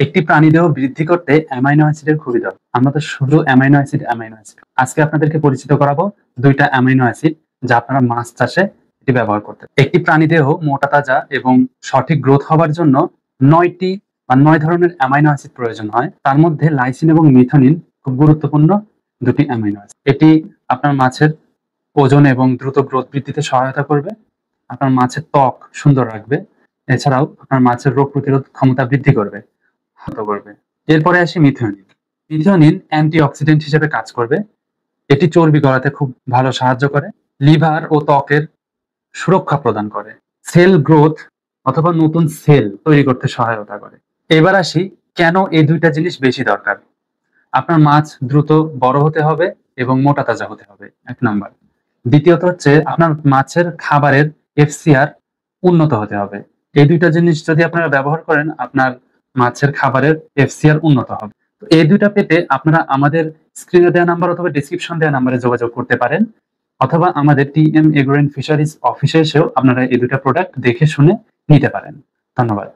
একটি প্রাণীদেহ বৃদ্ধি করতে অ্যামাইনো অ্যাসিডের খুবই দরকার। আমরা তো শুধু অ্যামাইনো অ্যাসিড আজকে আপনাদেরকে পরিচিত করাবো দুইটা অ্যামাইনো অ্যাসিড যা আপনারা মাছ চাষে এটি ব্যবহার করতে। একটি প্রাণীদেহ মোটা তাজা এবং সঠিক গ্রোথ হবার জন্য 9টি বা 9 ধরনের অ্যামাইনো অ্যাসিড প্রয়োজন হয়। তার মধ্যে লাইসিন এবং মিথিওনিন খুব গুরুত্বপূর্ণ দুটি অ্যামাইনো অ্যাসিড। এটি আপনার মাছের ওজন এবং দ্রুত গ্রোথ বৃদ্ধিতে সহায়তা করবে, আপনার মাছের ত্বক সুন্দর রাখবে, এছাড়াও আপনার মাছের রোগ প্রতিরোধ ক্ষমতা বৃদ্ধি করবে। এরপরে আসি মিথিওনিন। মিথিওনিন অ্যান্টিঅক্সিডেন্ট হিসেবে কাজ করবে। এটি চর্বি গলাতে খুব ভালো সাহায্য করে, লিভার ও ত্বকের সুরক্ষা প্রদান করে, সেল গ্রোথ অথবা নতুন সেল তৈরি করতে সহায়তা করে। এবার আসি কেন এই দুইটা জিনিস বেশি দরকার। আপনার মাছ দ্রুত বড় হতে হবে এবং মোটা তাজা হতে হবে, 1 নাম্বার। দ্বিতীয়ত হচ্ছে আপনার মাছের খাবারের এফসিআর উন্নত হতে হবে। এই দুইটা জিনিস যদি আপনারা ব্যবহার করেন, আপনার মাছের খাবারের এফসিআর উন্নত হবে। তো এই দুইটা পেতে আপনারা আমাদের স্ক্রিনে দেওয়া নাম্বার অথবা ডেসক্রিপশন দেওয়া নাম্বারে যোগাযোগ করতে পারেন, অথবা আমাদের টিএম এগ্রো এন্ড ফিশারিজ অফিসে এসেও আপনারা এই দুইটা প্রোডাক্ট দেখে শুনে নিতে পারেন। ধন্যবাদ।